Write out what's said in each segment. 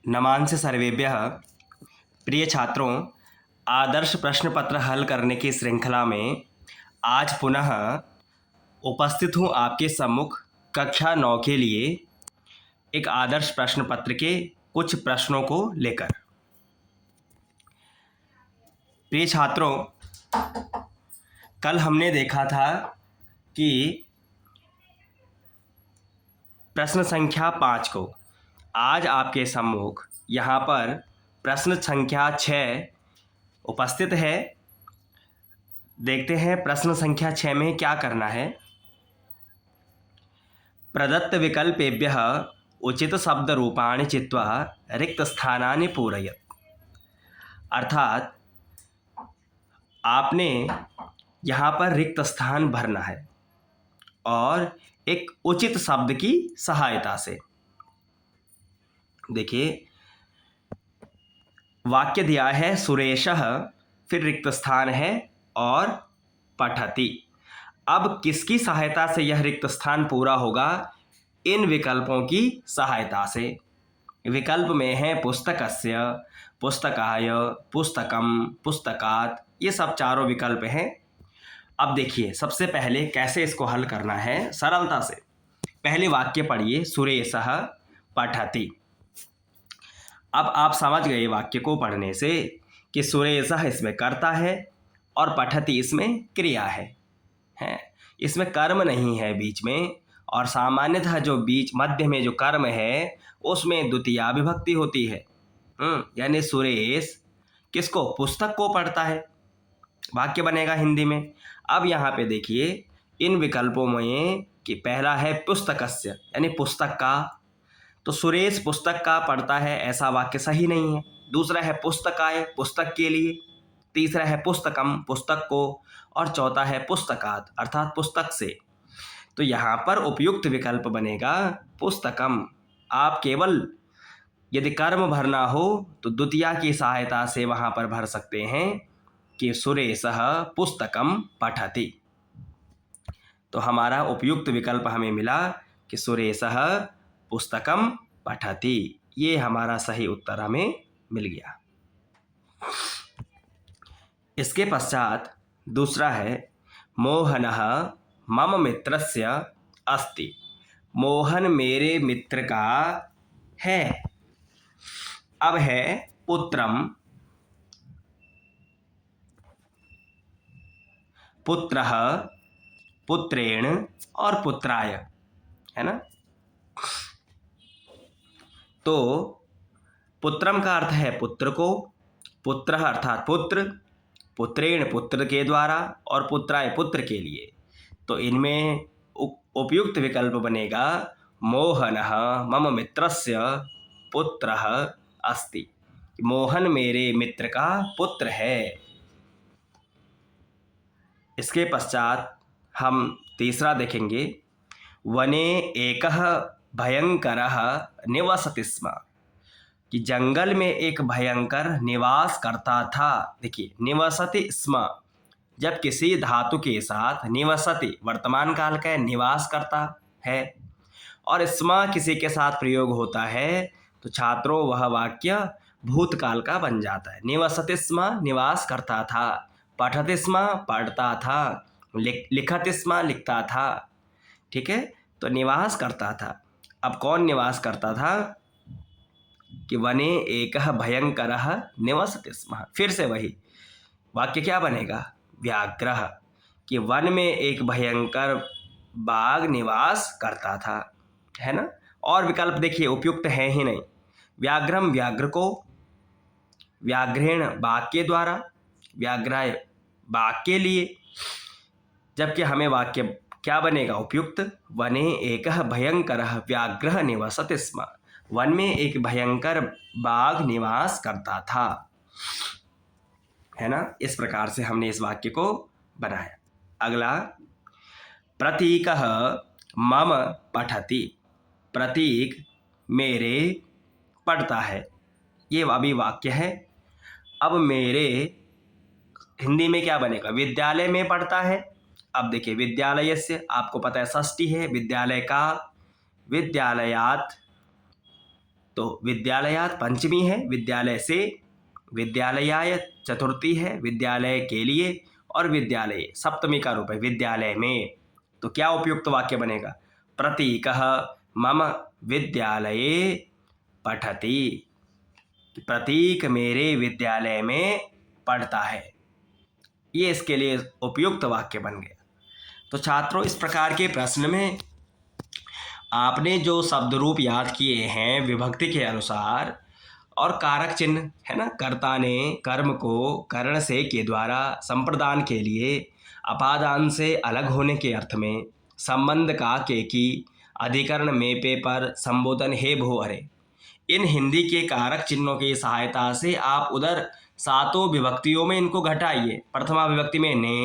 नमांसि सर्वेभ्यः। प्रिय छात्रों, आदर्श प्रश्न पत्र हल करने की श्रृंखला में आज पुनः उपस्थित हूँ आपके सम्मुख कक्षा 9 के लिए एक आदर्श प्रश्न पत्र के कुछ प्रश्नों को लेकर। प्रिय छात्रों, कल हमने देखा था कि प्रश्न संख्या 5 को आज आपके सम्मुख यहाँ पर प्रश्न संख्या 6 उपस्थित है। देखते हैं प्रश्न संख्या 6 में क्या करना है। प्रदत्त विकल्पेभ्यः उचित शब्द रूपाणि चित्वा रिक्त स्थानानि पूरयत। अर्थात आपने यहाँ पर रिक्त स्थान भरना है और एक उचित शब्द की सहायता से। देखिए, वाक्य दिया है सुरेशः, फिर रिक्त स्थान है और पठति। अब किसकी सहायता से यह रिक्त स्थान पूरा होगा? इन विकल्पों की सहायता से। विकल्प में है पुस्तकस्य, पुस्तकाय, पुस्तकम, पुस्तकात्, ये सब चारों विकल्प हैं। अब देखिए, सबसे पहले कैसे इसको हल करना है सरलता से। पहले वाक्य पढ़िए, सुरेशः पठति। अब आप समझ गए वाक्य को पढ़ने से कि सुरेशः इसमें कर्ता है और पठति इसमें क्रिया है। इसमें कर्म नहीं है बीच में, और सामान्यतः जो बीच मध्य में जो कर्म है उसमें द्वितीया विभक्ति होती है। यानी सुरेश किसको? पुस्तक को पढ़ता है। वाक्य बनेगा हिंदी में। अब यहाँ पे देखिए इन विकल्पों में कि पहला है पुस्तकस्य यानी पुस्तक का, तो सुरेश पुस्तक का पढ़ता है, ऐसा वाक्य सही नहीं है। दूसरा है पुस्तकाय, पुस्तक के लिए। तीसरा है पुस्तकम, पुस्तक को। और चौथा है पुस्तकात् अर्थात पुस्तक से। तो यहाँ पर उपयुक्त विकल्प बनेगा पुस्तकम। आप केवल यदि कर्म भरना हो तो द्वितीया की सहायता से वहाँ पर भर सकते हैं कि सुरेशः पुस्तकम पठति। तो हमारा उपयुक्त विकल्प हमें मिला कि सुरेशः पुस्तकम पठति। ये हमारा सही उत्तर हमें मिल गया। इसके पश्चात दूसरा है मोहनः मम मित्रस्य अस्ति। मोहन मेरे मित्र का है। अब है पुत्रम, पुत्रः, पुत्रेण और पुत्राय, है ना। तो पुत्रम का अर्थ है पुत्र को, पुत्रः अर्थात पुत्र, पुत्रेण पुत्र के द्वारा और पुत्राय पुत्र के लिए। तो इनमें उपयुक्त विकल्प बनेगा मोहनः मम मित्रस्य पुत्रः अस्ति। मोहन मेरे मित्र का पुत्र है। इसके पश्चात हम तीसरा देखेंगे, वने एकः भयंकरः निवसति स्म। कि जंगल में एक भयंकर निवास करता था। देखिए, निवसति स्म जब किसी धातु के साथ निवसति वर्तमान काल का निवास करता है और स्म किसी के साथ प्रयोग होता है तो छात्रों वह वाक्य भूतकाल का बन जाता है। निवसति स्म निवास करता था, पठति स्म पढ़ता था, लिखति स्म लिखता था। ठीक है, तो निवास करता था। अब कौन निवास करता था? कि वने एकः भयंकरः निवसति स्म। फिर से वही वाक्य क्या बनेगा? व्याघ्रः, कि वन में एक भयंकर बाघ निवास करता था, है ना। और विकल्प देखिए उपयुक्त है ही नहीं। व्याघ्रम व्याघ्र को, व्याघ्रेण बाघ के द्वारा, व्याघ्राय बाघ के लिए। जबकि हमें वाक्य क्या बनेगा उपयुक्त? वने एकः भयंकरः व्याघ्रः निवसति स्म। वन में एक भयंकर बाघ निवास करता था, है ना। इस प्रकार से हमने इस वाक्य को बनाया। अगला, प्रतीकः मम पठति। प्रतीक मेरे पढ़ता है। ये अभी वाक्य है। अब मेरे हिंदी में क्या बनेगा? विद्यालय में पढ़ता है। अब देखिए, विद्यालयस्य आपको पता है षष्ठी है, विद्यालय का, विद्यालयात्, तो विद्यालयात पंचमी है, विद्यालय से, विद्यालयाय चतुर्थी है, विद्यालय के लिए, और विद्यालय सप्तमी का रूप है, विद्यालय में। तो क्या उपयुक्त वाक्य बनेगा? प्रतीकः मम विद्यालये पठति। प्रतीक मेरे विद्यालय में पढ़ता है, ये इसके लिए उपयुक्त वाक्य बन गया। तो छात्रों, इस प्रकार के प्रश्न में आपने जो शब्द रूप याद किए हैं विभक्ति के अनुसार, और कारक चिन्ह है ना, कर्ता ने कर्म को करण से के द्वारा संप्रदान के लिए अपादान से अलग होने के अर्थ में, संबंध का के की, अधिकरण में पे पर, संबोधन हे भो अरे, इन हिंदी के कारक चिन्हों की सहायता से आप उधर सातों विभक्तियों में इनको घटाइए। प्रथमा विभक्ति में ने,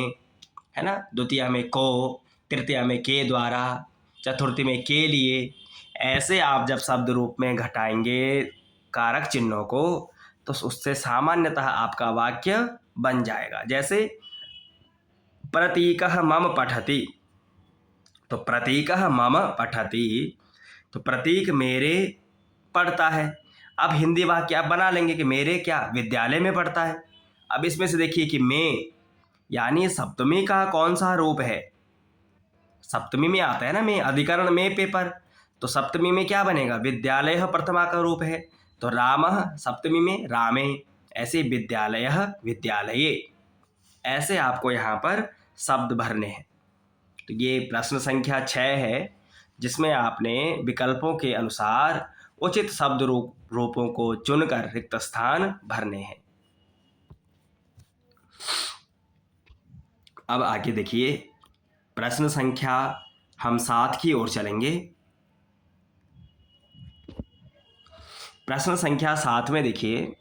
है ना, द्वितीया में को, तृतीया में के द्वारा, चतुर्थी में के लिए। ऐसे आप जब शब्द रूप में घटाएंगे कारक चिन्हों को, तो उससे सामान्यतः आपका वाक्य बन जाएगा। जैसे प्रतीकः मम पठति, तो प्रतीकः मम पठति, तो प्रतीक मेरे पढ़ता है। अब हिंदी वाक्य आप बना लेंगे कि मेरे क्या विद्यालय में पढ़ता है। अब इसमें से देखिए कि में यानी सप्तमी का कौन सा रूप है? सप्तमी में आता है ना में, अधिकरण में पेपर, तो सप्तमी में क्या बनेगा? विद्यालय प्रथमा का रूप है, तो रामः सप्तमी में रामे, ऐसे विद्यालयः विद्यालये। ऐसे आपको यहाँ पर शब्द भरने हैं। तो ये प्रश्न संख्या 6 है, जिसमें आपने विकल्पों के अनुसार उचित शब्द रूपों को चुनकर रिक्त स्थान भरने हैं। अब आगे देखिए, प्रश्न संख्या हम 7 की ओर चलेंगे। प्रश्न संख्या 7 में देखिए,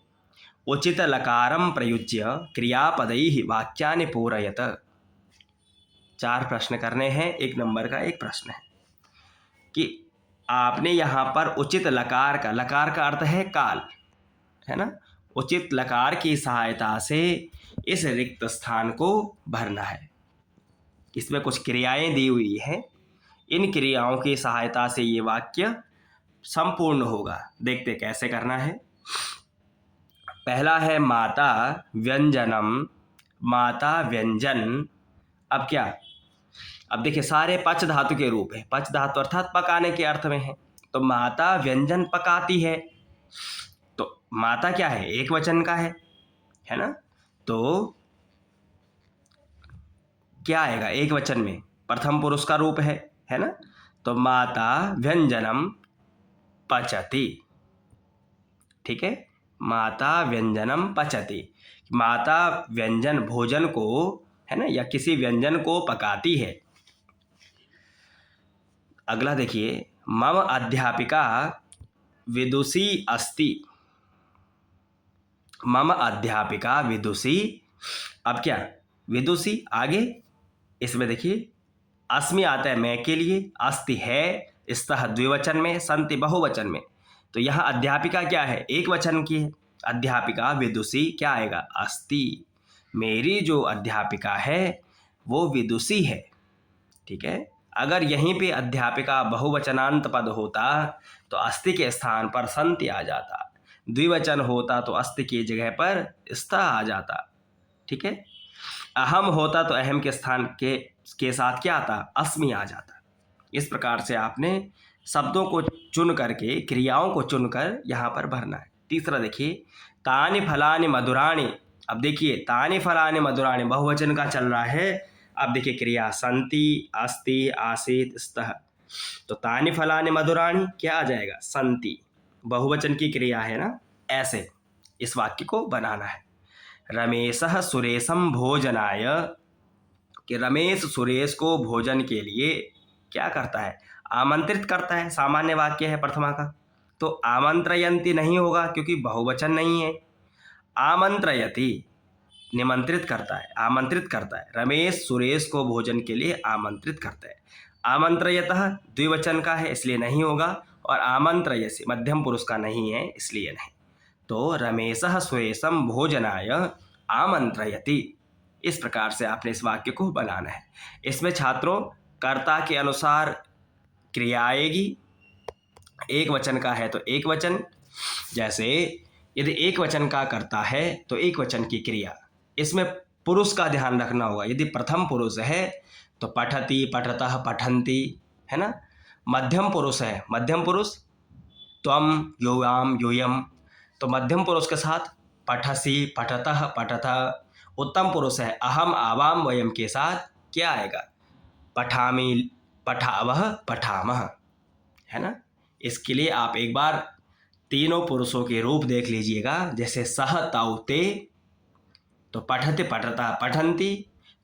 उचित लकारम प्रयुज्य क्रियापदैः वाक्यानि पूरयत। 4 प्रश्न करने हैं, 1 नंबर का एक प्रश्न है कि आपने यहाँ पर उचित लकार का अर्थ है काल, है ना, उचित लकार की सहायता से इस रिक्त स्थान को भरना है। इसमें कुछ क्रियाएं दी हुई हैं, इन क्रियाओं की सहायता से ये वाक्य संपूर्ण होगा। देखते कैसे करना है। पहला है माता व्यंजनम, माता व्यंजन। अब क्या, अब देखिए सारे पच धातु के रूप है, पच धातु अर्थात पकाने के अर्थ में है। तो माता व्यंजन पकाती है, तो माता क्या है? एक वचन का है ना, तो क्या आएगा एक वचन में? प्रथम पुरुष का रूप है ना, तो माता व्यंजनम पचति। ठीक है, माता व्यंजनम पचति, माता व्यंजन भोजन को, है ना, या किसी व्यंजन को पकाती है। अगला देखिए, मम अध्यापिका विदुषी अस्ति, मम अध्यापिका विदुषी। अब क्या, विदुषी आगे, इसमें देखिए अस्मि आता है मैं के लिए, अस्ति है, स्तः द्विवचन में, संति बहुवचन में। तो यहाँ अध्यापिका क्या है? एक वचन की है। अध्यापिका विदुषी क्या आएगा? अस्ति, मेरी जो अध्यापिका है वो विदुषी है। ठीक है, अगर यहीं पे अध्यापिका बहुवचनांत पद होता तो अस्ति के स्थान पर संति आ जाता, द्विवचन होता तो अस्ति की जगह पर स्तः आ जाता। ठीक है, अहम होता तो अहम के स्थान के साथ क्या आता? अस्मि आ जाता। इस प्रकार से आपने शब्दों को चुन करके, क्रियाओं को चुनकर यहाँ पर भरना है। तीसरा देखिए, तानि फलानि मधुराणि। अब देखिए तानि फलानि मधुराणि बहुवचन का चल रहा है। अब देखिए क्रिया संति, अस्ति, आसीत, स्तः। तो तानि फलानि मधुराणि क्या आ जाएगा? संति, बहुवचन की क्रिया है ना। ऐसे इस वाक्य को बनाना है। रमेशः सुरेशम भोजनाय, कि रमेश सुरेश को भोजन के लिए क्या करता है? आमंत्रित करता है। सामान्य वाक्य है प्रथमा का, तो आमंत्रयन्ति नहीं होगा क्योंकि बहुवचन नहीं है। आमंत्रयति, निमंत्रित करता है, आमंत्रित करता है। रमेश सुरेश को भोजन के लिए आमंत्रित करता है। आमंत्रयतः द्विवचन का है इसलिए नहीं होगा, और आमंत्रयसि मध्यम पुरुष का नहीं है इसलिए नहीं। तो रमेशः सुरेशम भोजनाय आमंत्रयति। इस प्रकार से आपने इस वाक्य को बनाना है। इसमें छात्रों कर्ता के अनुसार क्रिया आएगी, एक वचन का है तो एक वचन, जैसे यदि एक वचन का कर्ता है तो एक वचन की क्रिया, इसमें पुरुष का ध्यान रखना होगा। यदि प्रथम पुरुष है तो पठति, पठतः, पठन्ति, है ना। मध्यम पुरुष है, मध्यम पुरुष त्वम, यूयाम, यूयम, तो मध्यम पुरुष के साथ पठसि, पठतः, पठतः। उत्तम पुरुष है अहम, आवाम, वयम के साथ क्या आएगा? पठामि, पठावह, पठामह, है ना। इसके लिए आप एक बार तीनों पुरुषों के रूप देख लीजिएगा। जैसे सह, तौ, ते, तो पठति, पठतः, पठन्ति,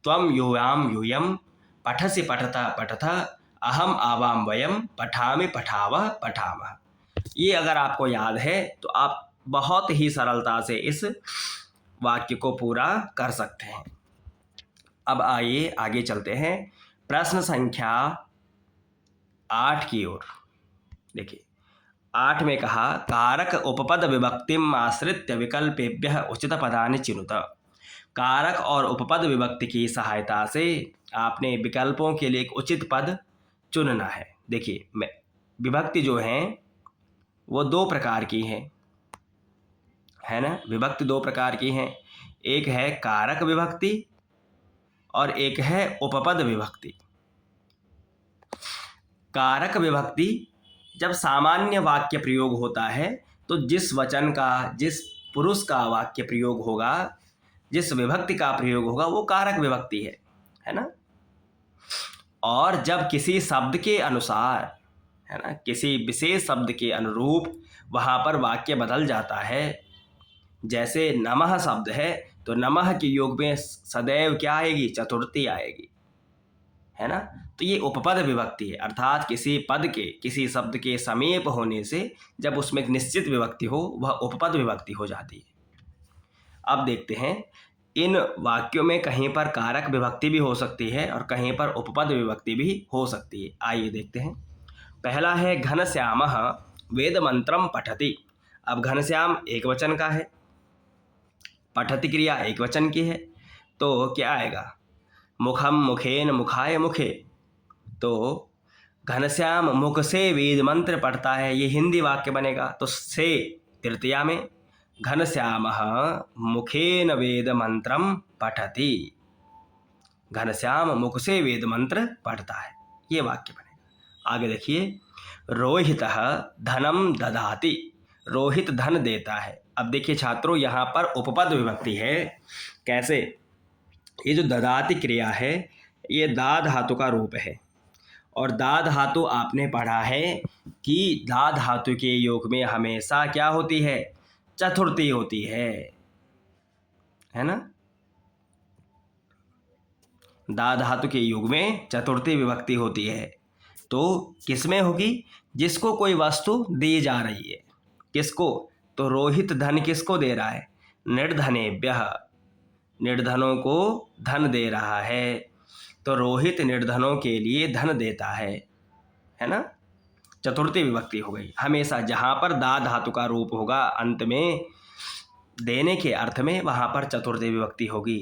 त्वम, यूयाम, यूयम, पठसि, पठतः, पठतः, अहम, आवाम, वयम, पठामि, पठावह, पठामः। ये अगर आपको याद है तो आप बहुत ही सरलता से इस वाक्य को पूरा कर सकते हैं। अब आइए आगे चलते हैं प्रश्न संख्या 8 की ओर। देखिए 8 में कहा कारक उपपद विभक्तिम आश्रित्य विकल्पेभ्यः उचित पदानि चिनुत। कारक और उपपद विभक्ति की सहायता से आपने विकल्पों के लिए एक उचित पद चुनना है। देखिए विभक्ति जो है वो 2 प्रकार की है ना। विभक्ति 2 प्रकार की हैं, एक है कारक विभक्ति और एक है उपपद विभक्ति। कारक विभक्ति जब सामान्य वाक्य प्रयोग होता है तो जिस वचन का, जिस पुरुष का वाक्य प्रयोग होगा, जिस विभक्ति का प्रयोग होगा वो कारक विभक्ति है ना। और जब किसी शब्द के अनुसार, है ना, किसी विशेष शब्द के अनुरूप वहाँ पर वाक्य बदल जाता है, जैसे नमः शब्द है तो नमः के योग में सदैव क्या आएगी? चतुर्थी आएगी, है ना। तो ये उपपद विभक्ति है, अर्थात किसी पद के, किसी शब्द के समीप होने से जब उसमें एक निश्चित विभक्ति हो वह उपपद विभक्ति हो जाती है। अब देखते हैं इन वाक्यों में कहीं पर कारक विभक्ति भी हो सकती है और कहीं पर उपपद विभक्ति भी हो सकती है। आइए देखते हैं। पहला है घनश्यामः वेद मंत्रम पठति। अब घनश्याम एक वचन का है, पठति क्रिया एक वचन की है, तो क्या आएगा? मुखम, मुखेन, मुखाय, मुखे। तो घनश्याम मुख से वेद मंत्र पढ़ता है, ये हिंदी वाक्य बनेगा। तो से तृतीया में घनश्यामः मुखेन वेद मंत्रम पठति। घनश्याम मुख से वेद मंत्र पढ़ता है, ये वाक्य बनेगा। आगे देखिए रोहितः धनम ददाति। रोहित धन देता है। अब देखिए छात्रों यहाँ पर उपपद विभक्ति है। कैसे? ये जो ददाति क्रिया है ये दा धातु का रूप है और दा धातु आपने पढ़ा है कि दा धातु के योग में हमेशा क्या होती है? चतुर्थी होती है ना। दा धातु के योग में चतुर्थी विभक्ति होती है। तो किसमें होगी? जिसको कोई वस्तु दी जा रही है। किसको? तो रोहित धन किसको दे रहा है? निर्धनेभ्यः, निर्धनों को धन दे रहा है। तो रोहित निर्धनों के लिए धन देता है ना। चतुर्थी विभक्ति हो गई। हमेशा जहाँ पर दा धातु का रूप होगा अंत में देने के अर्थ में, वहाँ पर चतुर्थी विभक्ति होगी।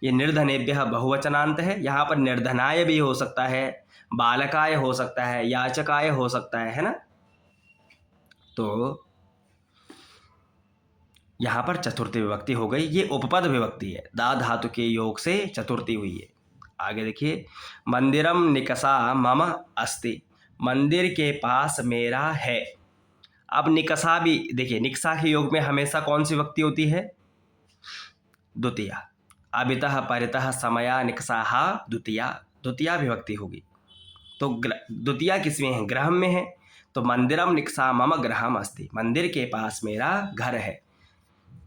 ये निर्धनेभ्यः बहुवचनांत है, यहाँ पर निर्धनाय भी हो सकता है, बालकाय हो सकता है, याचकाय हो सकता है ना। तो यहाँ पर चतुर्थी विभक्ति हो गई। ये उपपद विभक्ति है, दा धातु के योग से चतुर्थी हुई है। आगे देखिए मंदिरम निकषा मम अस्ति। मंदिर के पास मेरा है। अब निकषा भी देखिए, निकषा के योग में हमेशा कौन सी विभक्ति होती है? द्वितीया। अभितः परितः समया निकषाः द्वितीया, द्वितीया विभक्ति होगी। तो द्वितीया किसमें है? ग्रह में है। तो मंदिरम निकषा मम गृहम अस्ति, मंदिर के पास मेरा घर है।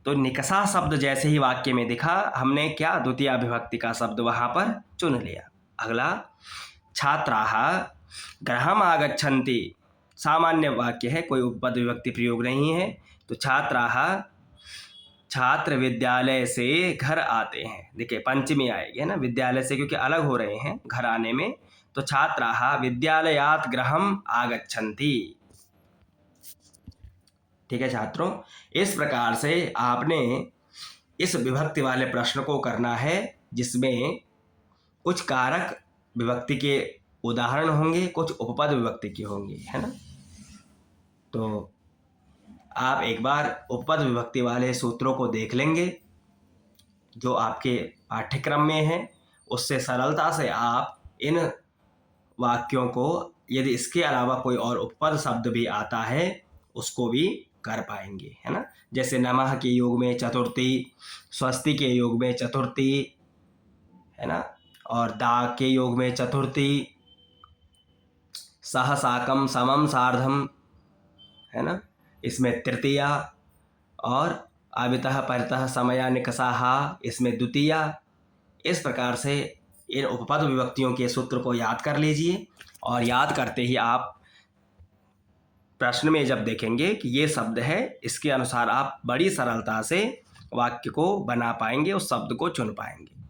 तो निकषा शब्द जैसे ही वाक्य में दिखा, हमने क्या? द्वितीया विभक्ति का शब्द वहाँ पर चुन लिया। अगला छात्राः गृहम आगच्छन्ति। सामान्य वाक्य है, कोई उपपद विभक्ति प्रयोग नहीं है। तो छात्राः, छात्र विद्यालय से घर आते हैं। देखिए पंचमी आएगी है ना, विद्यालय से क्योंकि अलग हो रहे हैं घर आने में। तो छात्राः विद्यालयात् गृहम आगच्छन्ति। ठीक है छात्रों, इस प्रकार से आपने इस विभक्ति वाले प्रश्न को करना है जिसमें कुछ कारक विभक्ति के उदाहरण होंगे, कुछ उपपद विभक्ति के होंगे, है ना। तो आप एक बार उपपद विभक्ति वाले सूत्रों को देख लेंगे जो आपके पाठ्यक्रम में हैं, उससे सरलता से आप इन वाक्यों को, यदि इसके अलावा कोई और उपपद शब्द भी आता है, उसको भी कर पाएंगे, है ना। जैसे नमः के योग में चतुर्थी, स्वस्ति के योग में चतुर्थी, है ना, और दा के योग में चतुर्थी, सह साकम समम सार्धम, है ना, इसमें तृतीया, और आवितः परितः समया निकषाहा, इसमें द्वितीया। इस प्रकार से इन उपपद विभक्तियों के सूत्र को याद कर लीजिए, और याद करते ही आप प्रश्न में जब देखेंगे कि ये शब्द है, इसके अनुसार आप बड़ी सरलता से वाक्य को बना पाएंगे, उस शब्द को चुन पाएंगे।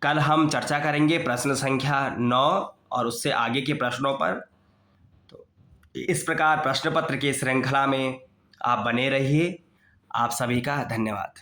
कल हम चर्चा करेंगे प्रश्न संख्या 9 और उससे आगे के प्रश्नों पर। तो इस प्रकार प्रश्न पत्र की श्रृंखला में आप बने रहिए। आप सभी का धन्यवाद।